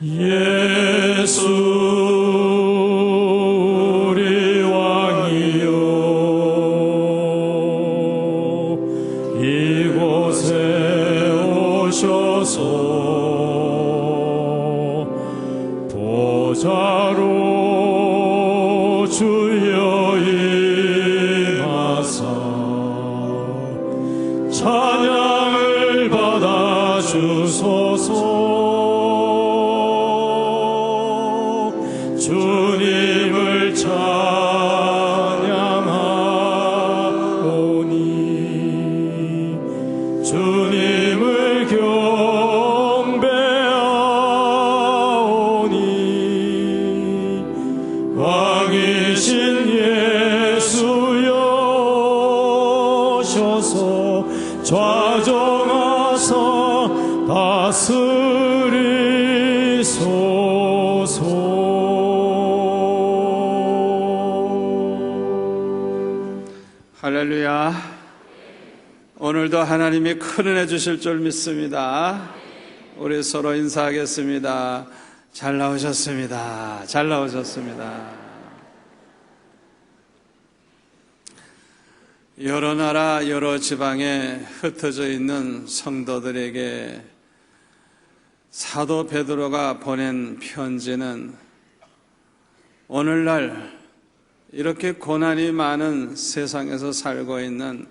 예수 우리 왕이요 이곳에 오셔서 보좌로 주여 임하사 찬양을 받아 주소서. 주님을 찬양하오니 주님을 경배하오니 왕이신 예수여 오셔서 좌정하사 다스리소서. 할렐루야. 오늘도 하나님이 큰 은혜 주실 줄 믿습니다. 우리 서로 인사하겠습니다. 잘 나오셨습니다. 잘 나오셨습니다. 여러 나라 여러 지방에 흩어져 있는 성도들에게 사도 베드로가 보낸 편지는 오늘날 이렇게 고난이 많은 세상에서 살고 있는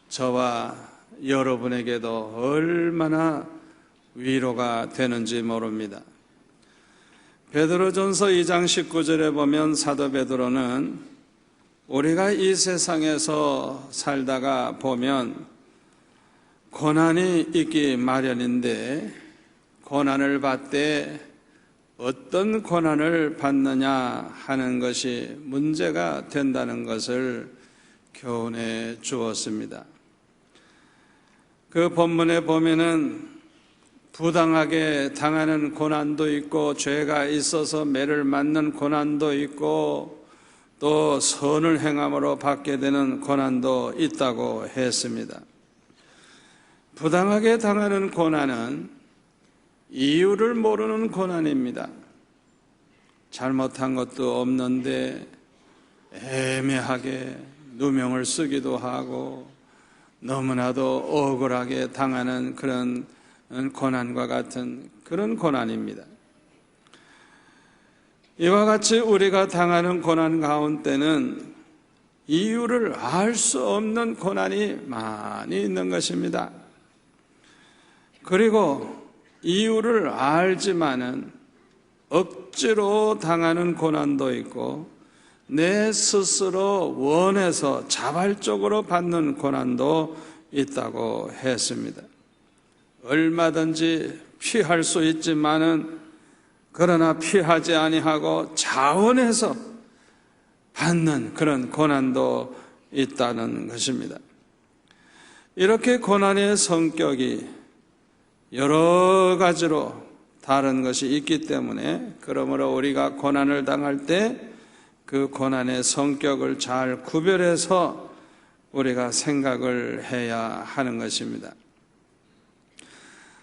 저와 여러분에게도 얼마나 위로가 되는지 모릅니다. 베드로전서 2장 19절에 보면 사도 베드로는 우리가 이 세상에서 살다가 보면 고난이 있기 마련인데 고난을 받되 어떤 고난을 받느냐 하는 것이 문제가 된다는 것을 교훈해 주었습니다. 그 본문에 보면은 부당하게 당하는 고난도 있고 죄가 있어서 매를 맞는 고난도 있고 또 선을 행함으로 받게 되는 고난도 있다고 했습니다. 부당하게 당하는 고난은 이유를 모르는 고난입니다. 잘못한 것도 없는데 애매하게 누명을 쓰기도 하고 너무나도 억울하게 당하는 그런 고난과 같은 그런 고난입니다. 이와 같이 우리가 당하는 고난 가운데는 이유를 알 수 없는 고난이 많이 있는 것입니다. 그리고 이유를 알지만은 억지로 당하는 고난도 있고 내 스스로 원해서 자발적으로 받는 고난도 있다고 했습니다. 얼마든지 피할 수 있지만은 그러나 피하지 아니하고 자원해서 받는 그런 고난도 있다는 것입니다. 이렇게 고난의 성격이 여러 가지로 다른 것이 있기 때문에 그러므로 우리가 고난을 당할 때 그 고난의 성격을 잘 구별해서 우리가 생각을 해야 하는 것입니다.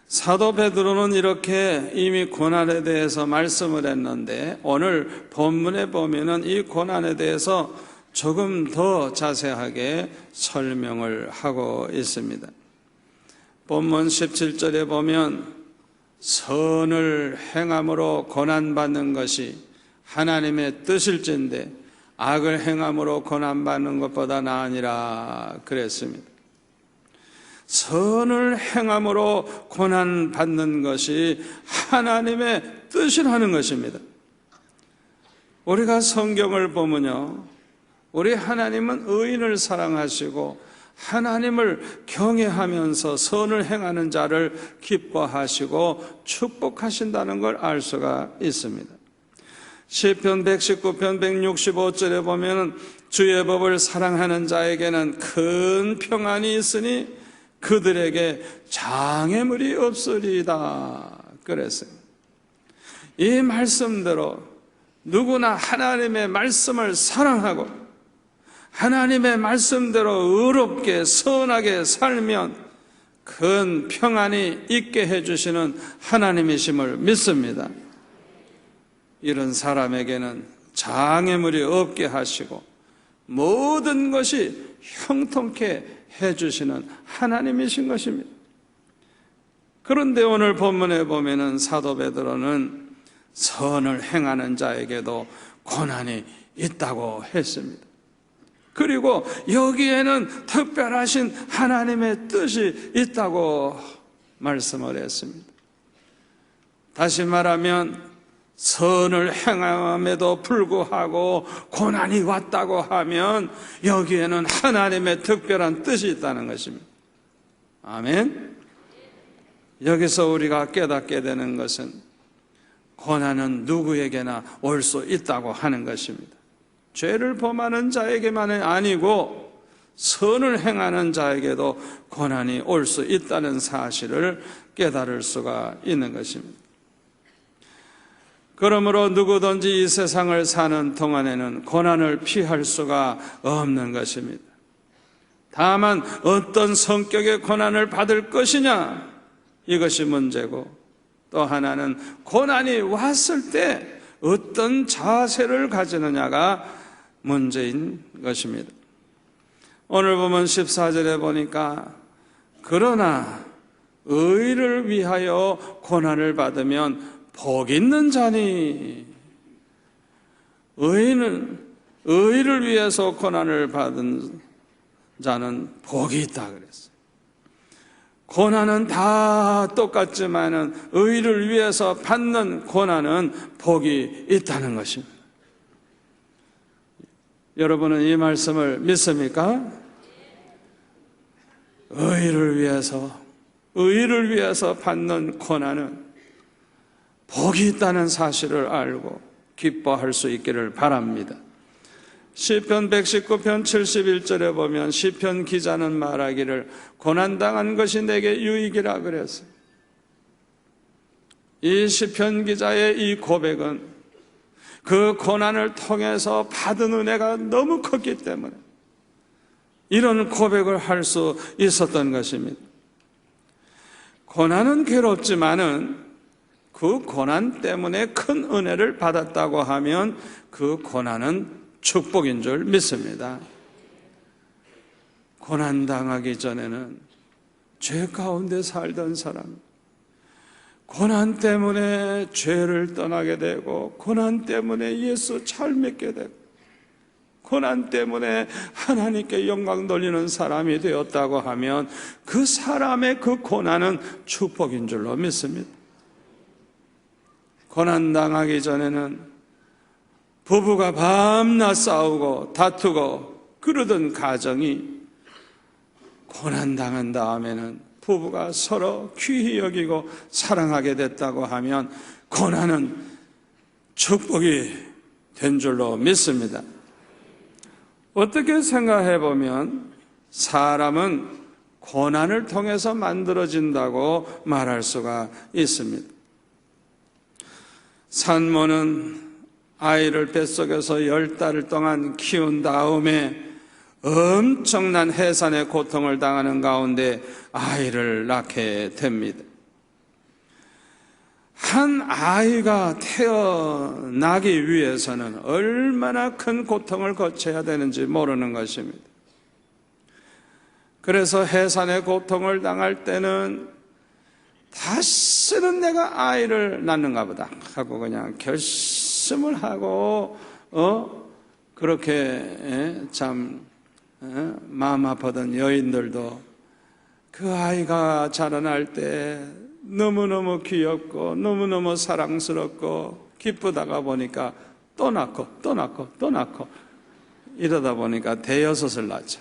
사도 베드로는 이렇게 이미 고난에 대해서 말씀을 했는데 오늘 본문에 보면은 이 고난에 대해서 조금 더 자세하게 설명을 하고 있습니다. 본문 17절에 보면 선을 행함으로 고난받는 것이 하나님의 뜻일진데 악을 행함으로 고난받는 것보다 나으니라 그랬습니다. 선을 행함으로 고난받는 것이 하나님의 뜻이라는 것입니다. 우리가 성경을 보면요, 우리 하나님은 의인을 사랑하시고 하나님을 경외하면서 선을 행하는 자를 기뻐하시고 축복하신다는 걸 알 수가 있습니다. 시편 119편 165절에 보면 주의 법을 사랑하는 자에게는 큰 평안이 있으니 그들에게 장애물이 없으리다 그랬어요. 이 말씀대로 누구나 하나님의 말씀을 사랑하고 하나님의 말씀대로 의롭게 선하게 살면 큰 평안이 있게 해주시는 하나님이심을 믿습니다. 이런 사람에게는 장애물이 없게 하시고 모든 것이 형통케 해주시는 하나님이신 것입니다. 그런데 오늘 본문에 보면은 사도 베드로는 선을 행하는 자에게도 고난이 있다고 했습니다. 그리고 여기에는 특별하신 하나님의 뜻이 있다고 말씀을 했습니다. 다시 말하면 선을 행함에도 불구하고 고난이 왔다고 하면 여기에는 하나님의 특별한 뜻이 있다는 것입니다. 아멘. 여기서 우리가 깨닫게 되는 것은 고난은 누구에게나 올 수 있다고 하는 것입니다. 죄를 범하는 자에게만은 아니고 선을 행하는 자에게도 고난이 올 수 있다는 사실을 깨달을 수가 있는 것입니다. 그러므로 누구든지 이 세상을 사는 동안에는 고난을 피할 수가 없는 것입니다. 다만 어떤 성격의 고난을 받을 것이냐, 이것이 문제고, 또 하나는 고난이 왔을 때 어떤 자세를 가지느냐가 문제인 것입니다. 오늘 보면 14절에 보니까 그러나 의를 위하여 고난을 받으면 복 있는 자니, 의를 위해서 고난을 받은 자는 복이 있다 그랬어요. 고난은 다 똑같지만은 의를 위해서 받는 고난은 복이 있다는 것입니다. 여러분은 이 말씀을 믿습니까? 의를 위해서 받는 고난은 복이 있다는 사실을 알고 기뻐할 수 있기를 바랍니다. 시편 119편 71절에 보면 시편 기자는 말하기를 고난당한 것이 내게 유익이라 그랬어요. 이 시편 기자의 이 고백은 그 고난을 통해서 받은 은혜가 너무 컸기 때문에 이런 고백을 할 수 있었던 것입니다. 고난은 괴롭지만은 그 고난 때문에 큰 은혜를 받았다고 하면 그 고난은 축복인 줄 믿습니다. 고난당하기 전에는 죄 가운데 살던 사람, 고난 때문에 죄를 떠나게 되고 고난 때문에 예수 잘 믿게 되고 고난 때문에 하나님께 영광 돌리는 사람이 되었다고 하면 그 사람의 그 고난은 축복인 줄로 믿습니다. 고난당하기 전에는 부부가 밤낮 싸우고 다투고 그러던 가정이 고난당한 다음에는 부부가 서로 귀히 여기고 사랑하게 됐다고 하면 고난은 축복이 된 줄로 믿습니다. 어떻게 생각해 보면 사람은 고난을 통해서 만들어진다고 말할 수가 있습니다. 산모는 아이를 뱃속에서 10달 동안 키운 다음에 엄청난 해산의 고통을 당하는 가운데 아이를 낳게 됩니다. 한 아이가 태어나기 위해서는 얼마나 큰 고통을 거쳐야 되는지 모르는 것입니다. 그래서 해산의 고통을 당할 때는 다시는 내가 아이를 낳는가 보다 하고 그냥 결심을 하고 그렇게 참 마음 아프던 여인들도 그 아이가 자라날 때 너무너무 귀엽고 너무너무 사랑스럽고 기쁘다가 보니까 또 낳고 또 낳고 또 낳고 이러다 보니까 대여섯을 낳죠.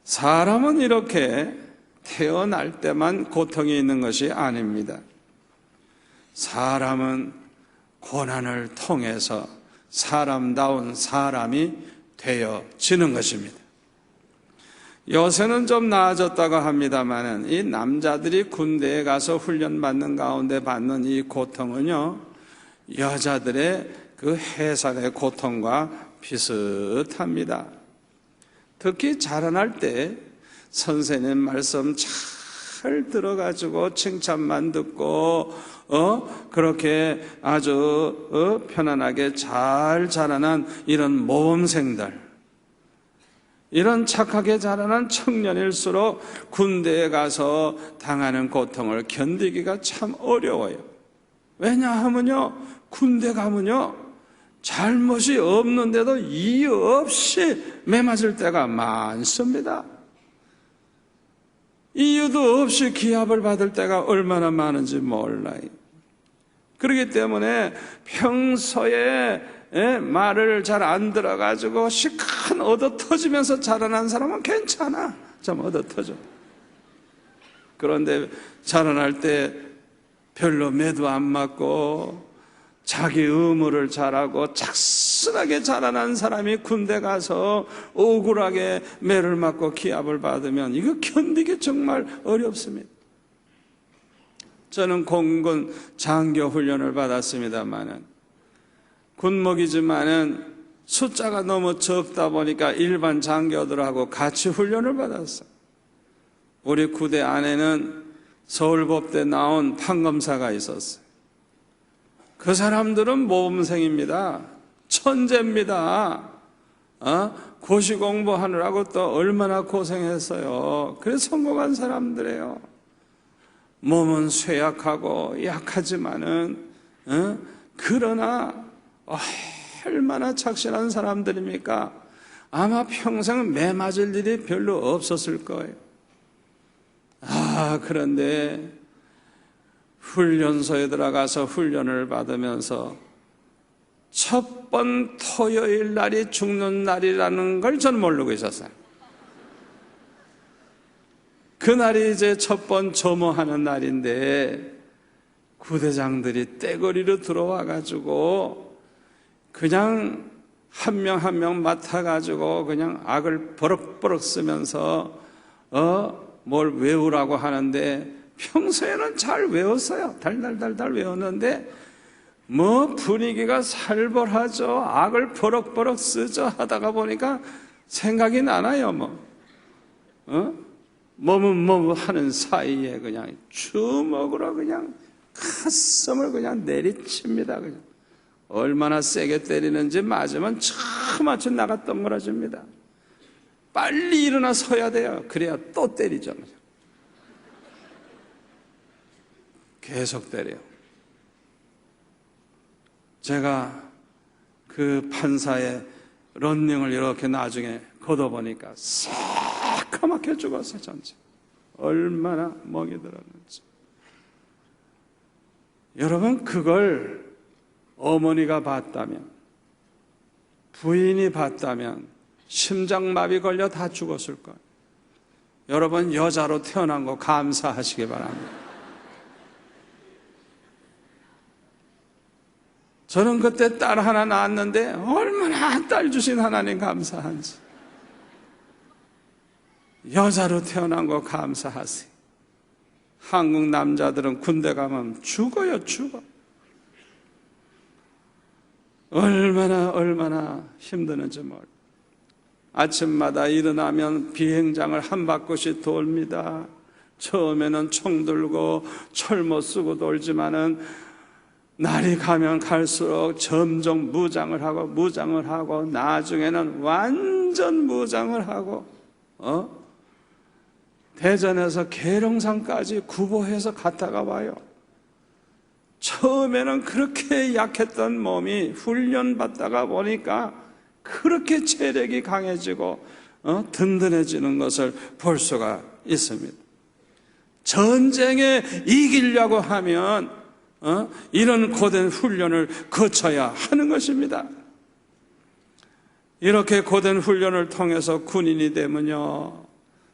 사람은 이렇게 태어날 때만 고통이 있는 것이 아닙니다. 사람은 고난을 통해서 사람다운 사람이 되어지는 것입니다. 요새는 좀 나아졌다고 합니다만 이 남자들이 군대에 가서 훈련받는 가운데 받는 이 고통은요, 여자들의 그 해산의 고통과 비슷합니다. 특히 자라날 때 선생님 말씀 잘 들어가지고 칭찬만 듣고 그렇게 아주 편안하게 잘 자라난 이런 모범생들, 이런 착하게 자라난 청년일수록 군대에 가서 당하는 고통을 견디기가 참 어려워요. 왜냐하면요, 군대 가면요, 잘못이 없는데도 이유 없이 매맞을 때가 많습니다. 이유도 없이 기합을 받을 때가 얼마나 많은지 몰라요. 그렇기 때문에 평소에 말을 잘 안 들어가지고 시큰 얻어 터지면서 자라난 사람은 괜찮아. 좀 얻어 터져. 그런데 자라날 때 별로 매도 안 맞고 자기 의무를 잘하고 착실하게 자라난 사람이 군대 가서 억울하게 매를 맞고 기합을 받으면 이거 견디기 정말 어렵습니다. 저는 공군 장교 훈련을 받았습니다만은 군목이지만은 숫자가 너무 적다 보니까 일반 장교들하고 같이 훈련을 받았어요. 우리 부대 안에는 서울법대 나온 판검사가 있었어요. 그 사람들은 모범생입니다. 천재입니다. 고시 공부하느라고 또 얼마나 고생했어요. 그래서 성공한 사람들이에요. 몸은 쇠약하고 약하지만은 그러나 얼마나 착실한 사람들입니까? 아마 평생 매 맞을 일이 별로 없었을 거예요. 그런데 훈련소에 들어가서 훈련을 받으면서 첫 번 토요일 날이 죽는 날이라는 걸 저는 모르고 있었어요. 그날이 이제 첫 번 점호하는 날인데 부대장들이 떼거리로 들어와 가지고 그냥 한 명 한 명 맡아 가지고 그냥 악을 버럭버럭 쓰면서 뭘 외우라고 하는데 평소에는 잘 외웠어요. 달달달달 외웠는데 뭐 분위기가 살벌하죠. 악을 버럭버럭 쓰죠. 하다가 보니까 생각이 나나요. 뭐뭐 하는 사이에 그냥 주먹으로 그냥 가슴을 그냥 내리칩니다. 그냥 얼마나 세게 때리는지 맞으면 처마치 나가 덩그러집니다. 빨리 일어나 서야 돼요. 그래야 또 때리죠. 계속 때려요. 제가 그 판사의 런닝을 이렇게 나중에 걷어보니까 새까맣게 죽었어요. 전체 얼마나 멍이 들었는지. 여러분, 그걸 어머니가 봤다면, 부인이 봤다면 심장마비 걸려 다 죽었을 거예요. 여러분, 여자로 태어난 거 감사하시기 바랍니다. 저는 그때 딸 하나 낳았는데 얼마나 딸 주신 하나님 감사한지. 여자로 태어난 거 감사하세요. 한국 남자들은 군대 가면 죽어요, 죽어. 얼마나 힘드는지 몰라요. 아침마다 일어나면 비행장을 한 바퀴씩 돌니다. 처음에는 총 들고 철모 쓰고 돌지만은 날이 가면 갈수록 점점 무장을 하고 나중에는 완전 무장을 하고 대전에서 계룡산까지 구보해서 갔다가 와요. 처음에는 그렇게 약했던 몸이 훈련 받다가 보니까 그렇게 체력이 강해지고 든든해지는 것을 볼 수가 있습니다. 전쟁에 이기려고 하면 이런 고된 훈련을 거쳐야 하는 것입니다. 이렇게 고된 훈련을 통해서 군인이 되면요,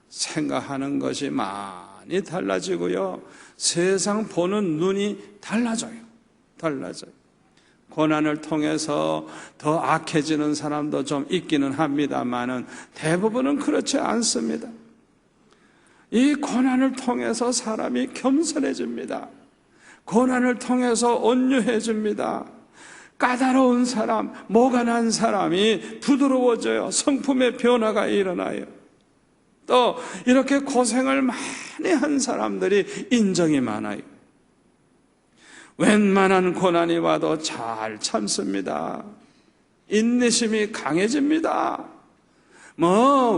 생각하는 것이 많이 달라지고요, 세상 보는 눈이 달라져요. 고난을 통해서 더 악해지는 사람도 좀 있기는 합니다만은 대부분은 그렇지 않습니다. 이 고난을 통해서 사람이 겸손해집니다. 고난을 통해서 온유해집니다. 까다로운 사람, 모가 난 사람이 부드러워져요. 성품의 변화가 일어나요. 또 이렇게 고생을 많이 한 사람들이 인정이 많아요. 웬만한 고난이 와도 잘 참습니다. 인내심이 강해집니다.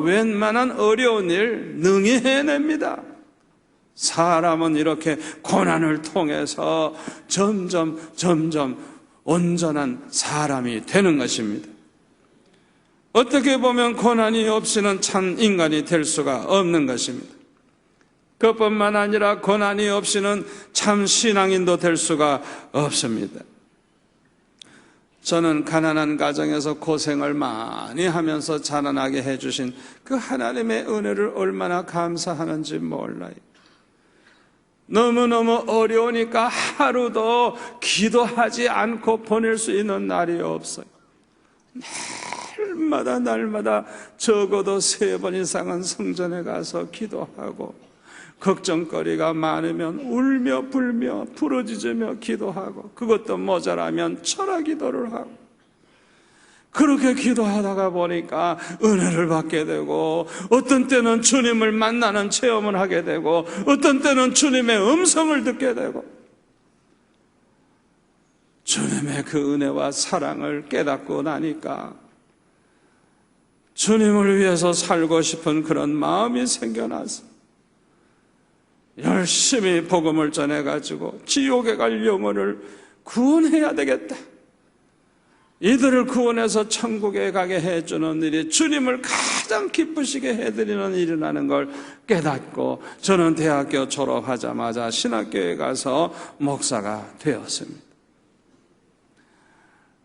웬만한 어려운 일 능히 해냅니다. 사람은 이렇게 고난을 통해서 점점 온전한 사람이 되는 것입니다. 어떻게 보면 고난이 없이는 참 인간이 될 수가 없는 것입니다. 그뿐만 아니라 고난이 없이는 참 신앙인도 될 수가 없습니다. 저는 가난한 가정에서 고생을 많이 하면서 자라나게 해주신 그 하나님의 은혜를 얼마나 감사하는지 몰라요. 너무너무 어려우니까 하루도 기도하지 않고 보낼 수 있는 날이 없어요. 날마다 적어도 3번 이상은 성전에 가서 기도하고, 걱정거리가 많으면 울며 불며 부르짖으며 기도하고, 그것도 모자라면 철학 기도를 하고, 그렇게 기도하다가 보니까 은혜를 받게 되고, 어떤 때는 주님을 만나는 체험을 하게 되고, 어떤 때는 주님의 음성을 듣게 되고, 주님의 그 은혜와 사랑을 깨닫고 나니까 주님을 위해서 살고 싶은 그런 마음이 생겨나서 열심히 복음을 전해가지고 지옥에 갈 영혼을 구원해야 되겠다. 이들을 구원해서 천국에 가게 해주는 일이 주님을 가장 기쁘시게 해드리는 일이라는 걸 깨닫고, 저는 대학교 졸업하자마자 신학교에 가서 목사가 되었습니다.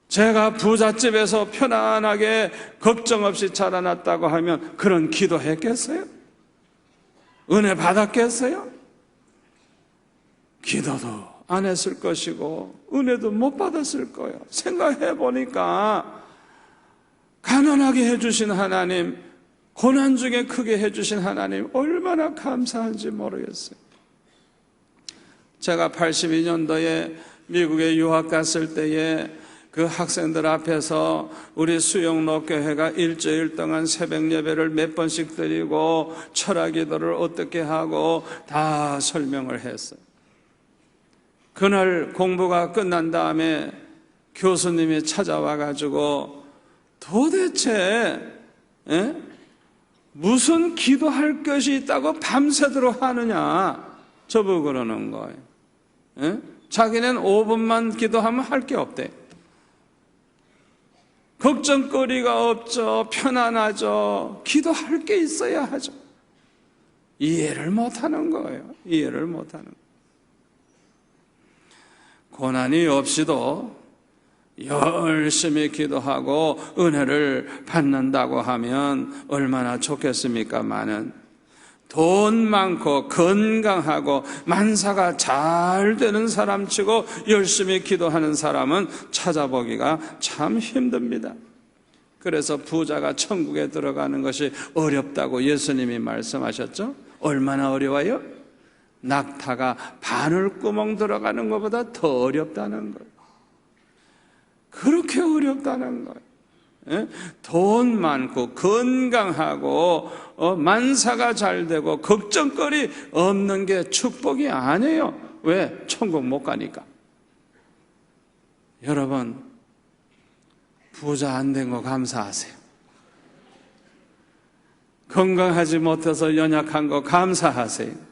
제가 부잣집에서 편안하게 걱정 없이 자라났다고 하면 그런 기도했겠어요? 은혜 받았겠어요? 기도도 안 했을 것이고 은혜도 못 받았을 거예요. 생각해 보니까 가난하게 해주신 하나님, 고난 중에 크게 해주신 하나님 얼마나 감사한지 모르겠어요. 제가 82년도에 미국에 유학 갔을 때에 그 학생들 앞에서 우리 수영록교회가 일주일 동안 새벽 예배를 몇 번씩 드리고 철학 기도를 어떻게 하고 다 설명을 했어요. 그날 공부가 끝난 다음에 교수님이 찾아와 가지고 도대체 무슨 기도할 것이 있다고 밤새도록 하느냐 저보고 그러는 거예요. 자기는 5분만 기도하면 할 게 없대. 걱정거리가 없죠. 편안하죠. 기도할 게 있어야 하죠. 이해를 못하는 거예요. 이해를 못하는 거예요. 고난이 없이도 열심히 기도하고 은혜를 받는다고 하면 얼마나 좋겠습니까마는, 돈 많고 건강하고 만사가 잘 되는 사람치고 열심히 기도하는 사람은 찾아보기가 참 힘듭니다. 그래서 부자가 천국에 들어가는 것이 어렵다고 예수님이 말씀하셨죠? 얼마나 어려워요? 낙타가 바늘구멍 들어가는 것보다 더 어렵다는 거예요. 그렇게 어렵다는 거예요. 돈 많고 건강하고 만사가 잘 되고 걱정거리 없는 게 축복이 아니에요. 왜? 천국 못 가니까. 여러분, 부자 안 된 거 감사하세요. 건강하지 못해서 연약한 거 감사하세요.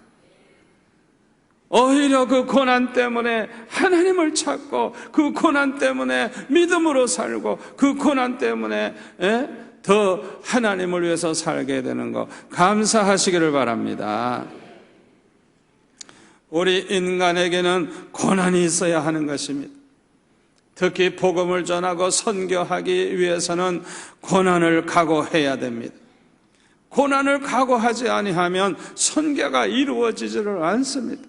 오히려 그 고난 때문에 하나님을 찾고, 그 고난 때문에 믿음으로 살고, 그 고난 때문에 더 하나님을 위해서 살게 되는 거 감사하시기를 바랍니다. 우리 인간에게는 고난이 있어야 하는 것입니다. 특히 복음을 전하고 선교하기 위해서는 고난을 각오해야 됩니다. 고난을 각오하지 아니하면 선교가 이루어지지를 않습니다.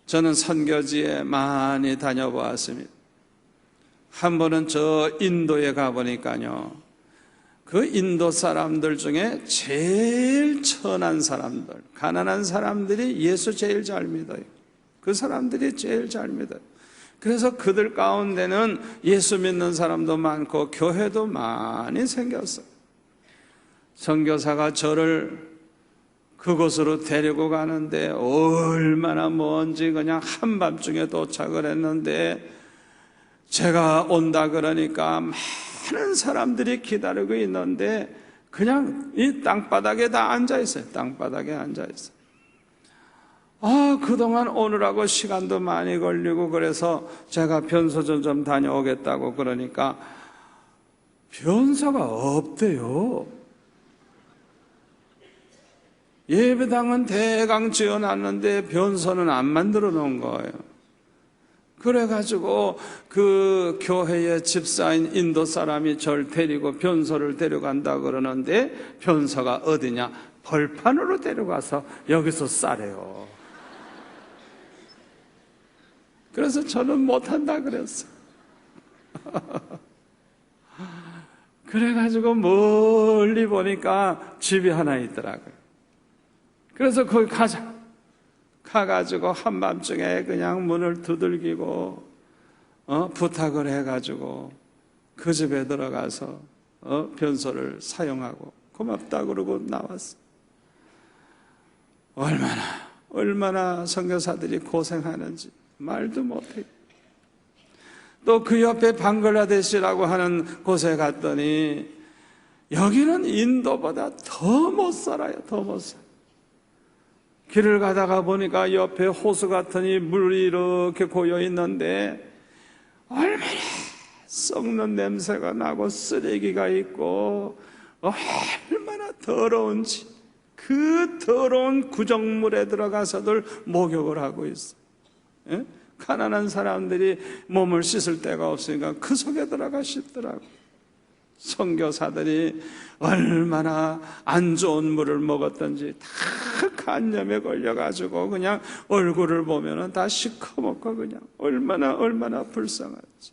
저는 선교지에 많이 다녀보았습니다. 한 번은 저 인도에 가보니까요, 그 인도 사람들 중에 제일 천한 사람들, 가난한 사람들이 예수 제일 잘 믿어요. 그 사람들이 제일 잘 믿어요. 그래서 그들 가운데는 예수 믿는 사람도 많고 교회도 많이 생겼어요. 선교사가 저를 그곳으로 데리고 가는데 얼마나 먼지 그냥 한밤중에 도착을 했는데 제가 온다 그러니까 많은 사람들이 기다리고 있는데 그냥 이 땅바닥에 다 앉아있어요. 땅바닥에 앉아있어요. 그동안 오느라고 시간도 많이 걸리고 그래서 제가 변소전 좀 다녀오겠다고 그러니까 변소가 없대요. 예배당은 대강 지어놨는데 변소는 안 만들어 놓은 거예요. 그래가지고 그 교회의 집사인 인도 사람이 절 데리고 변소를 데려간다 그러는데 변소가 어디냐? 벌판으로 데려가서 여기서 싸래요. 그래서 저는 못한다 그랬어요. 그래가지고 멀리 보니까 집이 하나 있더라고요. 그래서 거기 가가지고 한밤중에 그냥 문을 두들기고 부탁을 해가지고 그 집에 들어가서 변소를 사용하고 고맙다 그러고 나왔어요. 얼마나 선교사들이 고생하는지 말도 못해요. 또 그 옆에 방글라데시라고 하는 곳에 갔더니 여기는 인도보다 더 못 살아요. 더 못 살아요. 길을 가다가 보니까 옆에 호수 같으니 물이 이렇게 고여 있는데 얼마나 썩는 냄새가 나고 쓰레기가 있고 얼마나 더러운지 그 더러운 구정물에 들어가서들 목욕을 하고 있어요. 예? 가난한 사람들이 몸을 씻을 데가 없으니까 그 속에 들어가 씻더라고. 선교사들이 얼마나 안 좋은 물을 먹었던지 다 간염에 걸려가지고 그냥 얼굴을 보면은 다 시커멓고 그냥 얼마나 불쌍한지.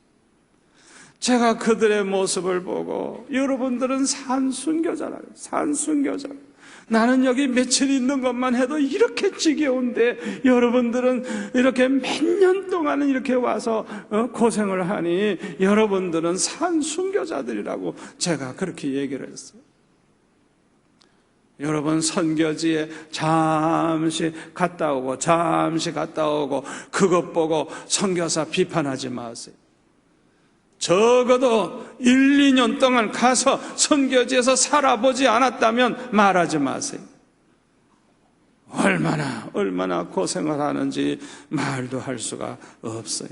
제가 그들의 모습을 보고 여러분들은 산순교자라요. 산순교자. 나는 여기 며칠 있는 것만 해도 이렇게 지겨운데 여러분들은 이렇게 몇 년 동안은 이렇게 와서 고생을 하니 여러분들은 산순교자들이라고 제가 그렇게 얘기를 했어요. 여러분 선교지에 잠시 갔다 오고 그것 보고 선교사 비판하지 마세요. 적어도 1, 2년 동안 가서 선교지에서 살아보지 않았다면 말하지 마세요. 얼마나 고생을 하는지 말도 할 수가 없어요.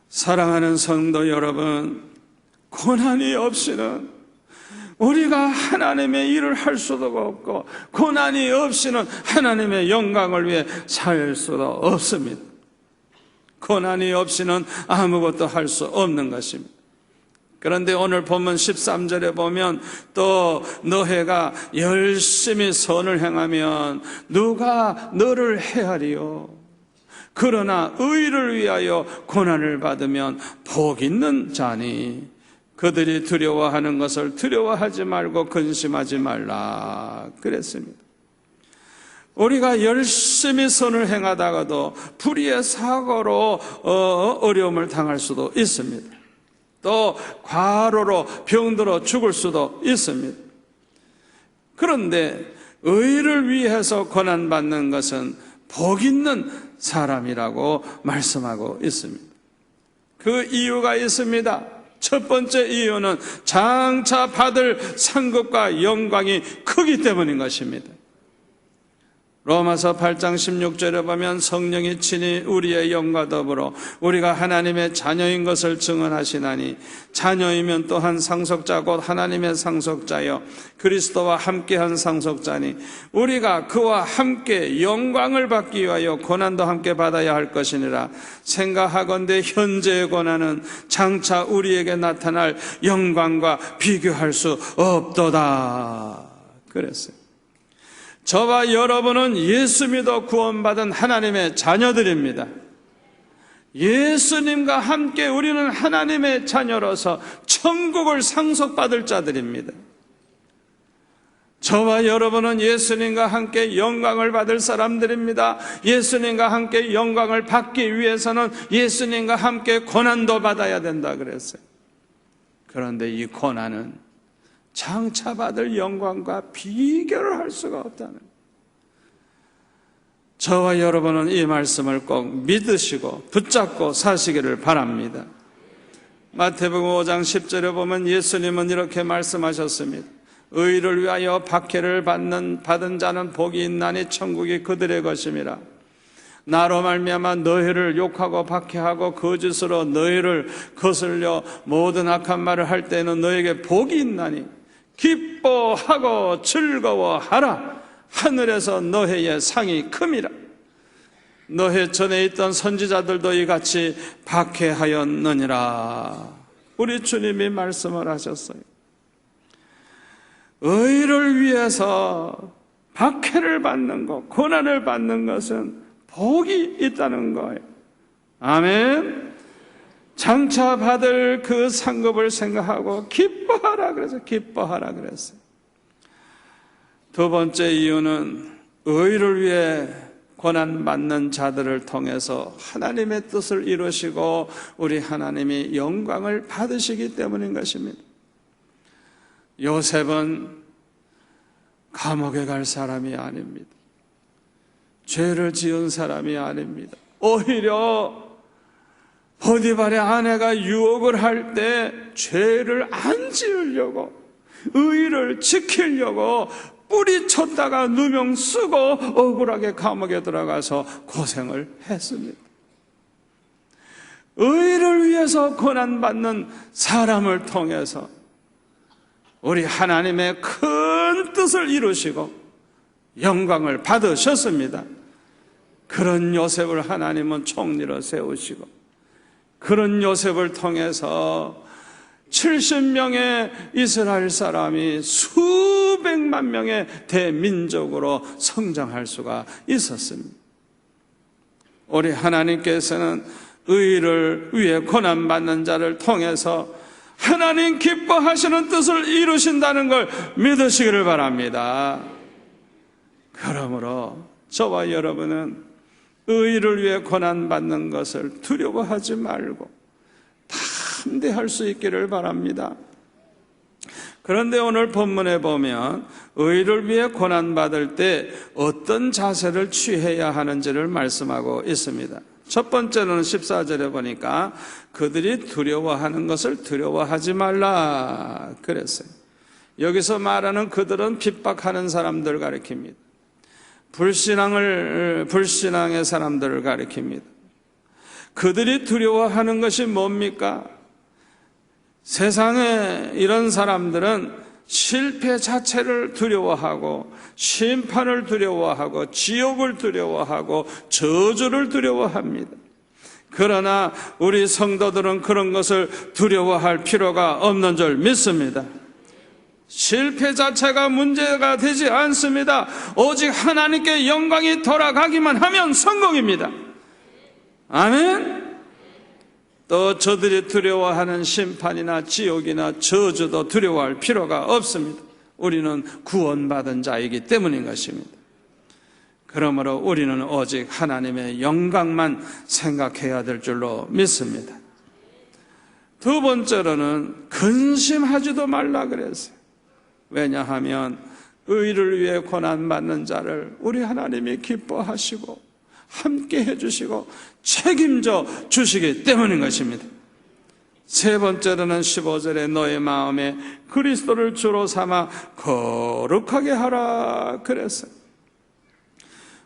사랑하는 성도 여러분, 고난이 없이는 우리가 하나님의 일을 할 수도 없고 고난이 없이는 하나님의 영광을 위해 살 수도 없습니다. 고난이 없이는 아무것도 할 수 없는 것입니다. 그런데 오늘 본문 13절에 보면 또 너희가 열심히 선을 행하면 누가 너를 해하리요. 그러나 의를 위하여 고난을 받으면 복 있는 자니 그들이 두려워하는 것을 두려워하지 말고 근심하지 말라 그랬습니다. 우리가 열심히 선을 행하다가도 불의의 사고로 어려움을 당할 수도 있습니다. 또 과로로 병들어 죽을 수도 있습니다. 그런데 의를 위해서 고난받는 것은 복 있는 사람이라고 말씀하고 있습니다. 그 이유가 있습니다. 첫 번째 이유는 장차 받을 상급과 영광이 크기 때문인 것입니다. 로마서 8장 16절에 보면 성령이 친히 우리의 영과 더불어 우리가 하나님의 자녀인 것을 증언하시나니 자녀이면 또한 상속자 곧 하나님의 상속자여 그리스도와 함께한 상속자니 우리가 그와 함께 영광을 받기 위하여 고난도 함께 받아야 할 것이니라. 생각하건대 현재의 고난은 장차 우리에게 나타날 영광과 비교할 수 없도다 그랬어요. 저와 여러분은 예수 믿어 구원받은 하나님의 자녀들입니다. 예수님과 함께 우리는 하나님의 자녀로서 천국을 상속받을 자들입니다. 저와 여러분은 예수님과 함께 영광을 받을 사람들입니다. 예수님과 함께 영광을 받기 위해서는 예수님과 함께 고난도 받아야 된다 그랬어요. 그런데 이 고난은 장차 받을 영광과 비교를 할 수가 없다는 거예요. 저와 여러분은 이 말씀을 꼭 믿으시고 붙잡고 사시기를 바랍니다. 마태복음 5장 10절에 보면 예수님은 이렇게 말씀하셨습니다. 의를 위하여 박해를 받은 자는 복이 있나니 천국이 그들의 것임이라. 나로 말미암아 너희를 욕하고 박해하고 거짓으로 너희를 거슬려 모든 악한 말을 할 때는 너희에게 복이 있나니 기뻐하고 즐거워하라. 하늘에서 너희의 상이 큼이라. 너희 전에 있던 선지자들도 이같이 박해하였느니라. 우리 주님이 말씀을 하셨어요. 의를 위해서 박해를 받는 것, 고난을 받는 것은 복이 있다는 거예요. 아멘. 장차 받을 그 상급을 생각하고 기뻐하라 그래서 기뻐하라 그랬어요. 두 번째 이유는 의를 위해 고난받는 자들을 통해서 하나님의 뜻을 이루시고 우리 하나님이 영광을 받으시기 때문인 것입니다. 요셉은 감옥에 갈 사람이 아닙니다. 죄를 지은 사람이 아닙니다. 오히려 보디발의 아내가 유혹을 할 때 죄를 안 지으려고, 의를 지키려고 뿌리쳤다가 누명 쓰고 억울하게 감옥에 들어가서 고생을 했습니다. 의를 위해서 고난받는 사람을 통해서 우리 하나님의 큰 뜻을 이루시고 영광을 받으셨습니다. 그런 요셉을 하나님은 총리로 세우시고 그런 요셉을 통해서 70명의 이스라엘 사람이 수백만 명의 대민족으로 성장할 수가 있었습니다. 우리 하나님께서는 의를 위해 고난받는 자를 통해서 하나님 기뻐하시는 뜻을 이루신다는 걸 믿으시기를 바랍니다. 그러므로 저와 여러분은 의를 위해 고난받는 것을 두려워하지 말고 담대할 수 있기를 바랍니다. 그런데 오늘 본문에 보면 의를 위해 고난받을 때 어떤 자세를 취해야 하는지를 말씀하고 있습니다. 첫 번째는 14절에 보니까 그들이 두려워하는 것을 두려워하지 말라 그랬어요. 여기서 말하는 그들은 핍박하는 사람들을 가리킵니다. 불신앙의 사람들을 가리킵니다. 그들이 두려워하는 것이 뭡니까? 세상에 이런 사람들은 실패 자체를 두려워하고 심판을 두려워하고 지옥을 두려워하고 저주를 두려워합니다. 그러나 우리 성도들은 그런 것을 두려워할 필요가 없는 줄 믿습니다. 실패 자체가 문제가 되지 않습니다. 오직 하나님께 영광이 돌아가기만 하면 성공입니다. 아멘. 또 저들이 두려워하는 심판이나 지옥이나 저주도 두려워할 필요가 없습니다. 우리는 구원받은 자이기 때문인 것입니다. 그러므로 우리는 오직 하나님의 영광만 생각해야 될 줄로 믿습니다. 두 번째로는 근심하지도 말라 그랬어요. 왜냐하면 의를 위해 고난받는 자를 우리 하나님이 기뻐하시고 함께 해주시고 책임져 주시기 때문인 것입니다. 세 번째로는 15절에 너의 마음에 그리스도를 주로 삼아 거룩하게 하라 그랬어요.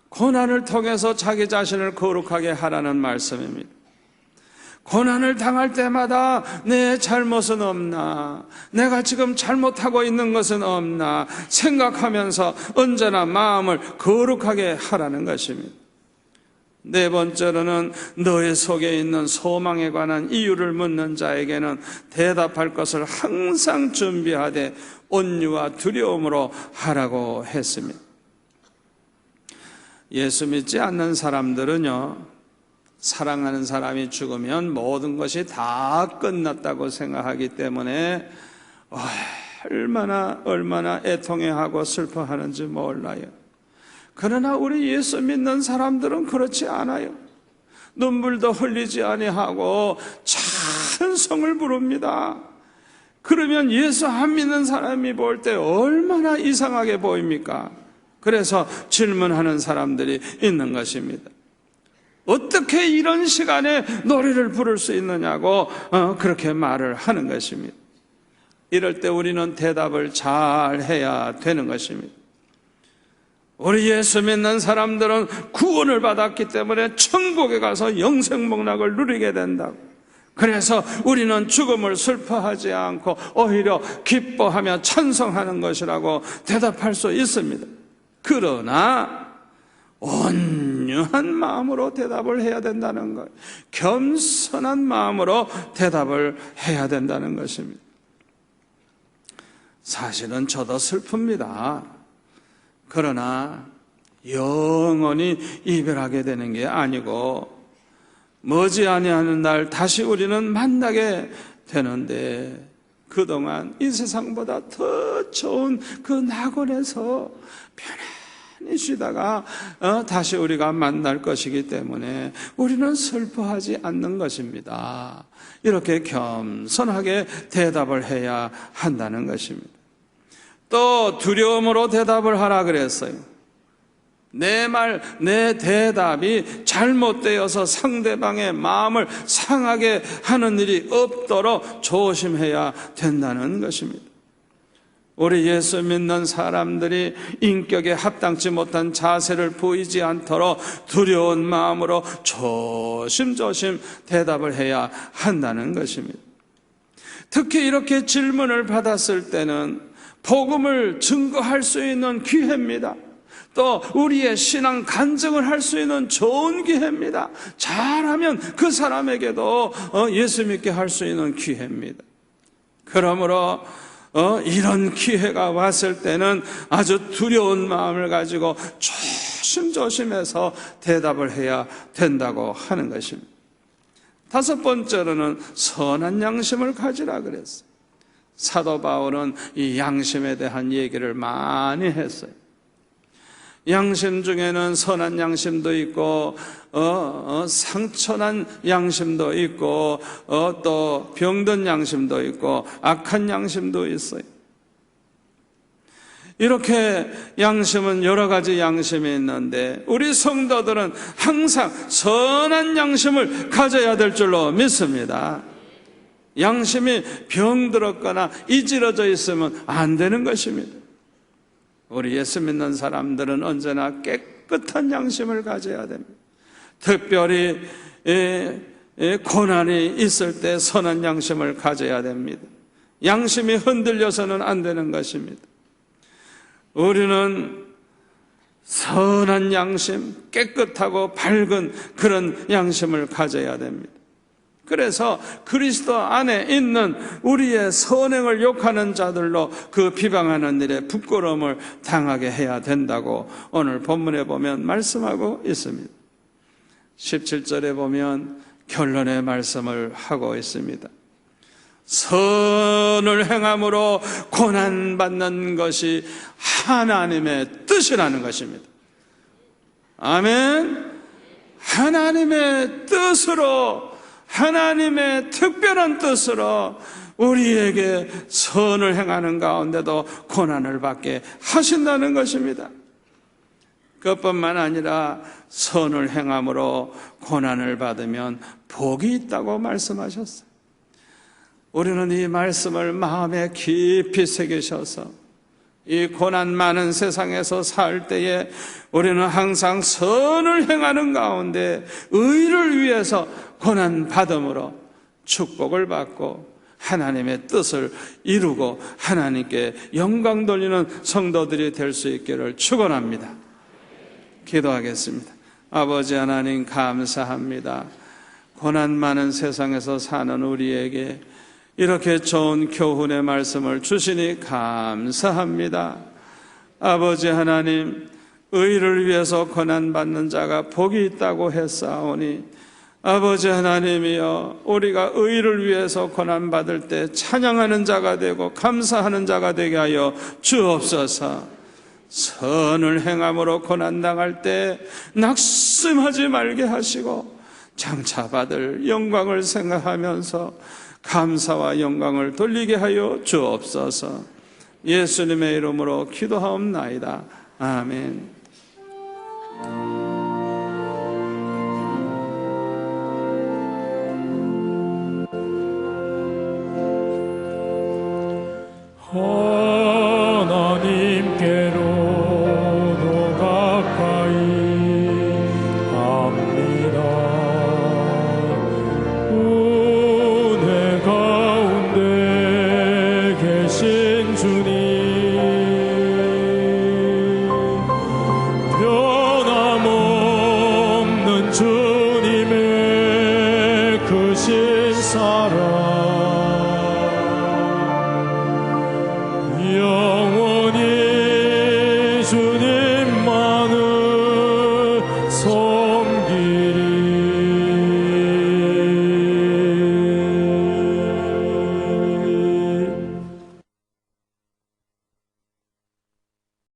고난을 통해서 자기 자신을 거룩하게 하라는 말씀입니다. 고난을 당할 때마다 내 잘못은 없나, 내가 지금 잘못하고 있는 것은 없나 생각하면서 언제나 마음을 거룩하게 하라는 것입니다. 네 번째로는 너의 속에 있는 소망에 관한 이유를 묻는 자에게는 대답할 것을 항상 준비하되 온유와 두려움으로 하라고 했습니다. 예수 믿지 않는 사람들은요, 사랑하는 사람이 죽으면 모든 것이 다 끝났다고 생각하기 때문에 얼마나 애통해하고 슬퍼하는지 몰라요. 그러나 우리 예수 믿는 사람들은 그렇지 않아요. 눈물도 흘리지 아니하고 찬송을 부릅니다. 그러면 예수 안 믿는 사람이 볼 때 얼마나 이상하게 보입니까? 그래서 질문하는 사람들이 있는 것입니다. 어떻게 이런 시간에 노래를 부를 수 있느냐고 그렇게 말을 하는 것입니다. 이럴 때 우리는 대답을 잘 해야 되는 것입니다. 우리 예수 믿는 사람들은 구원을 받았기 때문에 천국에 가서 영생복락을 누리게 된다고. 그래서 우리는 죽음을 슬퍼하지 않고 오히려 기뻐하며 찬송하는 것이라고 대답할 수 있습니다. 그러나 온유한 마음으로 대답을 해야 된다는 것, 겸손한 마음으로 대답을 해야 된다는 것입니다. 사실은 저도 슬픕니다. 그러나 영원히 이별하게 되는 게 아니고 머지않는 날 다시 우리는 만나게 되는데, 그동안 이 세상보다 더 좋은 그 낙원에서 편안히 쉬다가 다시 우리가 만날 것이기 때문에 우리는 슬퍼하지 않는 것입니다. 이렇게 겸손하게 대답을 해야 한다는 것입니다. 또 두려움으로 대답을 하라 그랬어요. 내 대답이 잘못되어서 상대방의 마음을 상하게 하는 일이 없도록 조심해야 된다는 것입니다. 우리 예수 믿는 사람들이 인격에 합당치 못한 자세를 보이지 않도록 두려운 마음으로 조심조심 대답을 해야 한다는 것입니다. 특히 이렇게 질문을 받았을 때는 복음을 증거할 수 있는 기회입니다. 또 우리의 신앙 간증을 할 수 있는 좋은 기회입니다. 잘하면 그 사람에게도 예수 믿게 할 수 있는 기회입니다. 그러므로 이런 기회가 왔을 때는 아주 두려운 마음을 가지고 조심조심해서 대답을 해야 된다고 하는 것입니다. 다섯 번째로는 선한 양심을 가지라 그랬어요. 사도 바울은 이 양심에 대한 얘기를 많이 했어요. 양심 중에는 선한 양심도 있고 상처난 양심도 있고 또 병든 양심도 있고 악한 양심도 있어요. 이렇게 양심은 여러 가지 양심이 있는데 우리 성도들은 항상 선한 양심을 가져야 될 줄로 믿습니다. 양심이 병들었거나 이질러져 있으면 안 되는 것입니다. 우리 예수 믿는 사람들은 언제나 깨끗한 양심을 가져야 됩니다. 특별히 고난이 있을 때 선한 양심을 가져야 됩니다. 양심이 흔들려서는 안 되는 것입니다. 우리는 선한 양심, 깨끗하고 밝은 그런 양심을 가져야 됩니다. 그래서 그리스도 안에 있는 우리의 선행을 욕하는 자들로 그 비방하는 일에 부끄러움을 당하게 해야 된다고 오늘 본문에 보면 말씀하고 있습니다. 17절에 보면 결론의 말씀을 하고 있습니다. 선을 행함으로 고난받는 것이 하나님의 뜻이라는 것입니다. 아멘. 하나님의 뜻으로, 하나님의 특별한 뜻으로 우리에게 선을 행하는 가운데도 고난을 받게 하신다는 것입니다. 그것뿐만 아니라 선을 행함으로 고난을 받으면 복이 있다고 말씀하셨어요. 우리는 이 말씀을 마음에 깊이 새기셔서 이 고난 많은 세상에서 살 때에 우리는 항상 선을 행하는 가운데 의를 위해서 고난 받음으로 축복을 받고 하나님의 뜻을 이루고 하나님께 영광 돌리는 성도들이 될 수 있기를 축원합니다. 기도하겠습니다. 아버지 하나님 감사합니다. 고난 많은 세상에서 사는 우리에게 이렇게 좋은 교훈의 말씀을 주시니 감사합니다. 아버지 하나님, 의를 위해서 고난받는 자가 복이 있다고 했사오니 아버지 하나님이여, 우리가 의를 위해서 고난받을 때 찬양하는 자가 되고 감사하는 자가 되게 하여 주옵소서. 선을 행함으로 고난당할 때 낙심하지 말게 하시고 장차 받을 영광을 생각하면서 감사와 영광을 돌리게 하여 주옵소서. 예수님의 이름으로 기도하옵나이다. 아멘.